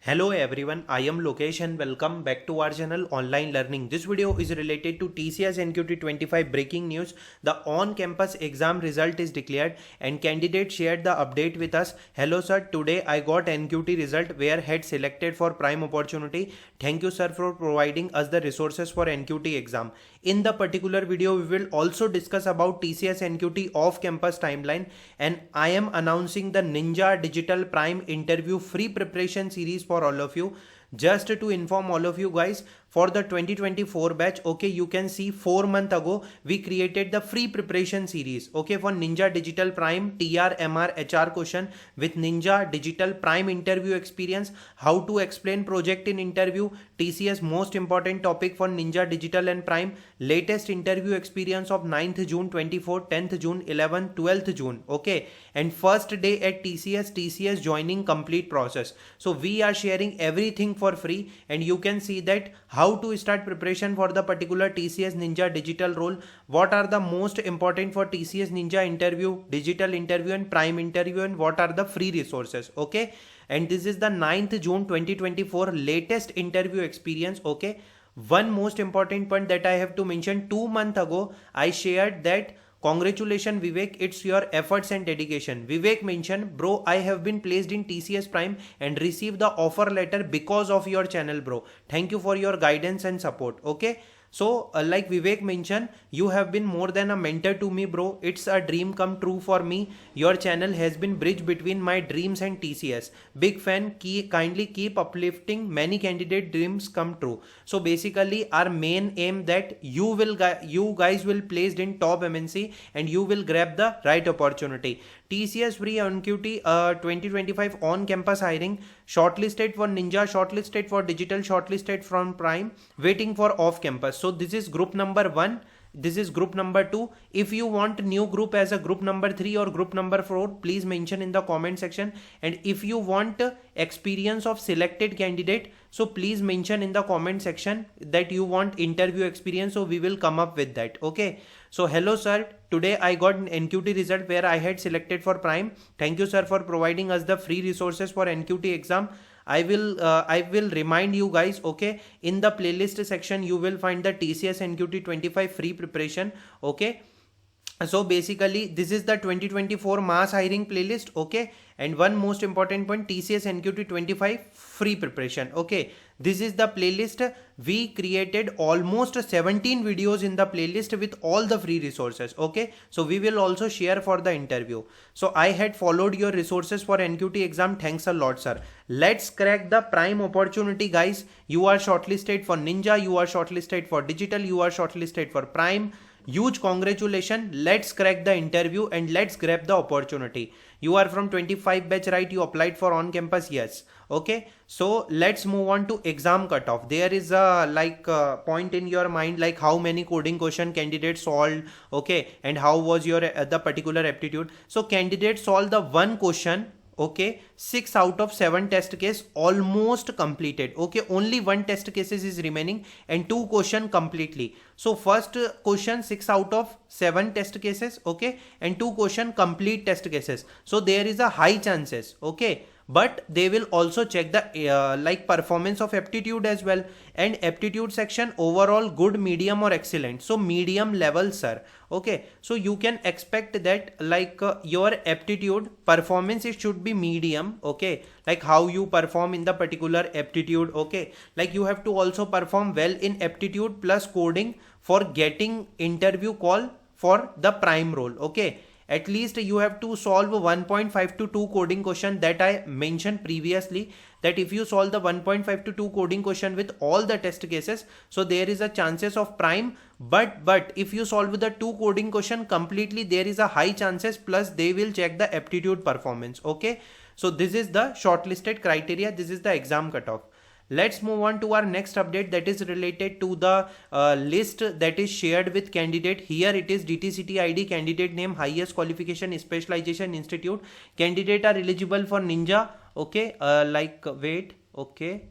Hello everyone, I am Lokesh and welcome back to our channel Online Learning. This video is related to TCS NQT 25 breaking news. The on-campus exam result is declared and candidate shared the update with us. Hello sir, today I got NQT result where had selected for prime opportunity. Thank you sir for providing us the resources for NQT exam. In the particular video, we will also discuss about TCS NQT off-campus timeline, and I am announcing the Ninja Digital Prime interview free preparation series for all of you. Just to inform all of you guys, for the 2024 batch, okay, you can see 4 months ago we created the free preparation series, okay, for Ninja Digital Prime TR MR HR question with Ninja Digital Prime interview experience, how to explain project in interview, TCS most important topic for Ninja Digital and Prime, latest interview experience of 9th June 24, 10th June 11, 12th June, okay, and first day at TCS joining complete process. So we are sharing everything for free, and you can see that how to start preparation for the particular TCS Ninja digital role, what are the most important for TCS Ninja interview, digital interview and prime interview, and what are the free resources, okay. And this is the 9th June 2024 latest interview experience, okay. One most important point that I have to mention, 2 months ago I shared that congratulations Vivek, it's your efforts and dedication. Vivek mentioned, bro, I have been placed in TCS Prime and received the offer letter because of your channel, bro. Thank you for your guidance and support. Okay. So like Vivek mentioned, you have been more than a mentor to me, bro. It's a dream come true for me. Your channel has been bridge between my dreams and TCS. Big fan. Kindly keep uplifting many candidate dreams come true. So basically our main aim that you guys will placed in top MNC and you will grab the right opportunity. TCS free NQT 2025 on campus hiring, shortlisted for Ninja, shortlisted for digital, shortlisted from Prime, waiting for off campus. So this is group number 1. This is group number 2. If you want new group as a group number 3 or group number 4, please mention in the comment section. And if you want experience of selected candidate, so please mention in the comment section that you want interview experience, so we will come up with that. Okay. So hello sir, today I got an NQT result where I had selected for Prime. Thank you sir for providing us the free resources for NQT exam. I will remind you guys, okay, in the playlist section you will find the TCS NQT 25 free preparation, okay. So basically this is the 2024 mass hiring playlist, okay. And one most important point, TCS NQT 25 free preparation, okay. This is the playlist. We created almost 17 videos in the playlist with all the free resources, okay. So we will also share for the interview. So I had followed your resources for NQT exam. Thanks a lot sir. Let's crack the prime opportunity guys. You are shortlisted for Ninja, you are shortlisted for digital, you are shortlisted for Prime. Huge congratulations. Let's crack the interview and let's grab the opportunity. You are from 25 batch, right? You applied for on campus, yes. Okay, so let's move on to exam cutoff. There is a point in your mind like how many coding question candidates solved, okay, and how was your the particular aptitude. So candidates solved the one question, okay, 6 out of 7 test case almost completed, okay. Only one test cases is remaining and 2 question completely. So first question 6 out of 7 test cases, okay, and 2 question complete test cases. So there is a high chances, okay, but they will also check the performance of aptitude as well. And aptitude section overall good, medium or excellent. So medium level sir, okay. So you can expect that your aptitude performance, it should be medium, okay, like how you perform in the particular aptitude, okay. Like you have to also perform well in aptitude plus coding for getting interview call for the prime role, okay. At least you have to solve 1.5 to 2 coding question that I mentioned previously, that if you solve the 1.5 to 2 coding question with all the test cases, so there is a chances of prime. But if you solve the 2 coding question completely, there is a high chances, plus they will check the aptitude performance, okay. So this is the shortlisted criteria. This is the exam cutoff. Let's move on to our next update that is related to the list that is shared with candidate. Here it is DTCT ID, candidate name, highest qualification, specialization institute. Candidate are eligible for Ninja, okay, okay,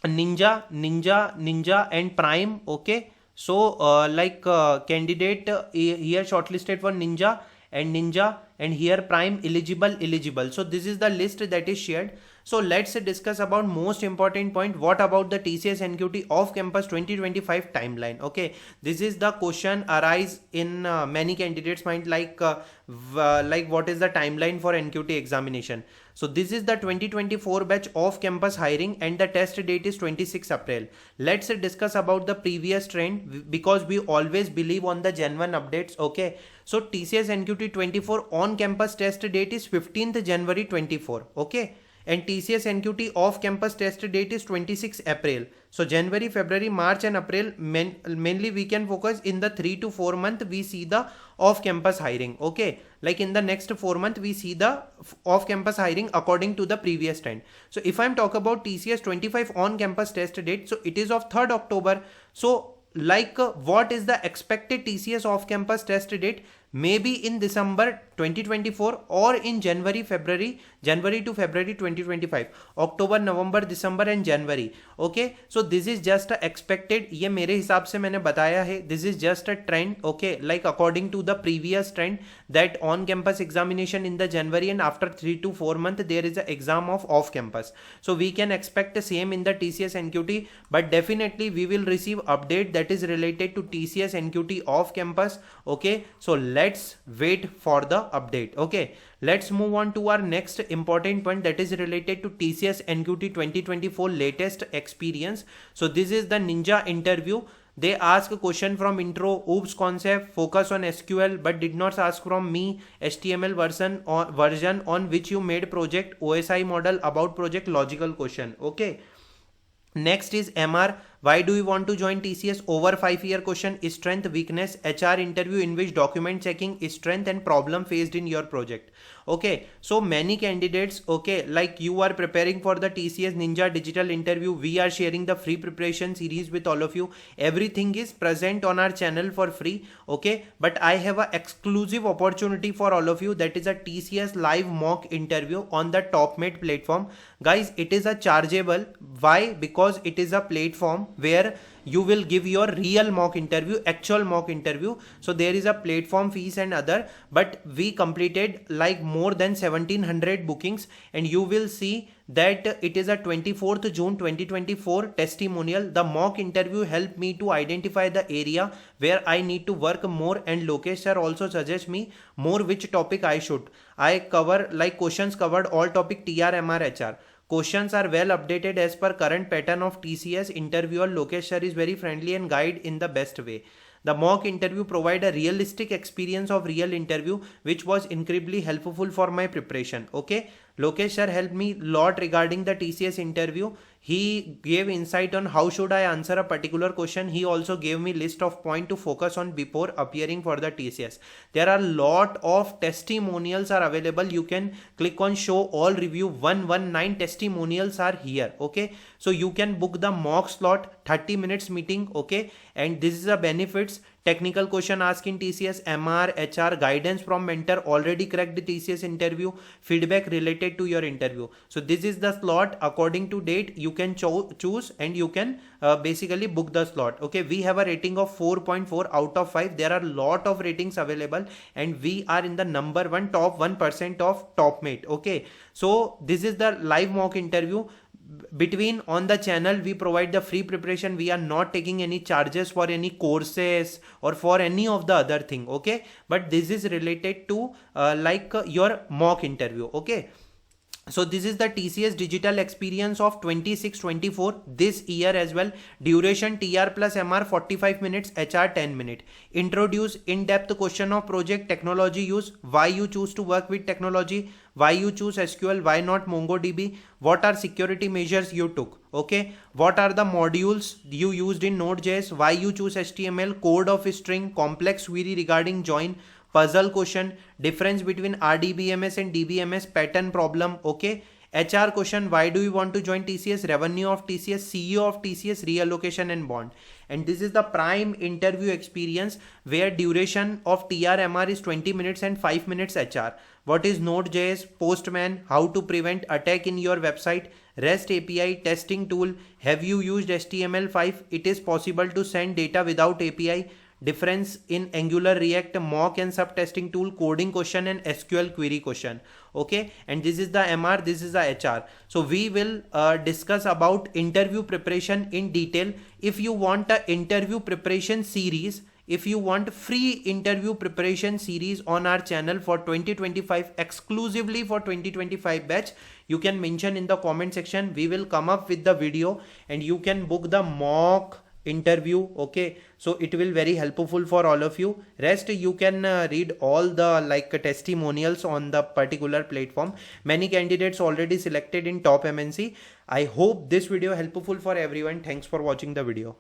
Ninja and Prime, okay. So candidate here shortlisted for Ninja and Ninja and here prime eligible. So this is the list that is shared. So let's discuss about most important point. What about the TCS NQT off campus 2025 timeline? Okay, this is the question arise in many candidates mind, like what is the timeline for NQT examination. So this is the 2024 batch off campus hiring and the test date is 26 April. Let's discuss about the previous trend because we always believe on the genuine updates. Okay, so TCS NQT 24 on campus test date is 15th January 24. Okay, and TCS NQT off campus test date is 26 April. So January, February, March and April mainly we can focus in the 3 to 4 month we see the off campus hiring. Okay, like in the next 4 month we see the off campus hiring according to the previous trend. So if I'm talk about TCS 25 on campus test date, so it is of 3rd October. So like what is the expected TCS off campus test date? Maybe in December 2024 or in January to February 2025, October, November, December and January. Okay, so this is just a expected, ये मेरे हिसाब से मैंने बताया है, this is just a trend. Okay, like according to the previous trend that on campus examination in the January and after 3 to 4 months there is a exam of off campus. So we can expect the same in the TCS NQT, but definitely we will receive update that is related to TCS NQT off campus. Okay, so let's wait for the update. Okay, let's move on to our next important point that is related to TCS NQT 2024 latest experience. So this is the Ninja interview. They ask a question from intro, OOPS concept, focus on SQL, but did not ask from me HTML version on which you made project, OSI model, about project, logical question. Okay, next is MR. Why do you want to join TCS? Over 5-year question, strength, weakness, HR interview in which document checking is strength and problem faced in your project. Okay, so many candidates, okay, like you are preparing for the TCS Ninja digital interview. We are sharing the free preparation series with all of you. Everything is present on our channel for free. Okay, but I have an exclusive opportunity for all of you, that is a TCS live mock interview on the TopMate platform. Guys, it is a chargeable. Why? Because it is a platform where you will give your real mock interview, actual mock interview. So there is a platform fees and other, but we completed like more than 1700 bookings, and you will see that it is a 24th June 2024 testimonial. The mock interview helped me to identify the area where I need to work more, and Lokesh sir also suggests me more which topic I should. I cover like questions covered all topic TR, MR, HR. Questions are well updated as per current pattern of TCS. Interviewer Lokesh sir is very friendly and guide in the best way. The mock interview provide a realistic experience of real interview, which was incredibly helpful for my preparation. Okay, Lokesh sir helped me lot regarding the TCS interview. He gave insight on how should I answer a particular question. He also gave me list of points to focus on before appearing for the TCS. There are lot of testimonials are available. You can click on show all review. 119 testimonials are here. Okay, so you can book the mock slot, 30 minutes meeting. Okay, and this is a benefits. Technical question asked in TCS, MR, HR, guidance from mentor, already cracked the TCS interview, feedback related to your interview. So this is the slot according to date. You can choose and you can basically book the slot. Okay, we have a rating of 4.4 out of 5. There are lot of ratings available and we are in the number 1 top 1% of TopMate. Okay, so this is the live mock interview. Between on the channel we provide the free preparation. We are not taking any charges for any courses or for any of the other thing. Okay, but this is related to your mock interview. Okay, so this is the TCS digital experience of 26-24 this year as well. Duration TR plus MR 45 minutes, HR 10 minutes. Introduce in-depth question of project, technology use, why you choose to work with technology, why you choose SQL, why not MongoDB, what are security measures you took. Okay, what are the modules you used in Node.js, why you choose HTML, code of string, complex query regarding join, puzzle question, difference between RDBMS and DBMS, pattern problem. Okay, HR question, why do you want to join TCS, revenue of TCS, CEO of TCS, reallocation and bond. And this is the prime interview experience where duration of TRMR is 20 minutes and 5 minutes HR. What is Node.js, Postman, how to prevent attack in your website, REST API, testing tool, have you used HTML5, it is possible to send data without API, difference in Angular, React, mock and sub testing tool, coding question and SQL query question. Okay, and this is the MR, this is the HR. So we will discuss about interview preparation in detail. If you want a interview preparation series, if you want free interview preparation series on our channel for 2025, exclusively for 2025 batch, you can mention in the comment section. We will come up with the video and you can book the mock interview. Okay, so it will very helpful for all of you. Rest you can read all the testimonials on the particular platform. Many candidates already selected in top MNC. I hope this video helpful for everyone. Thanks for watching the video.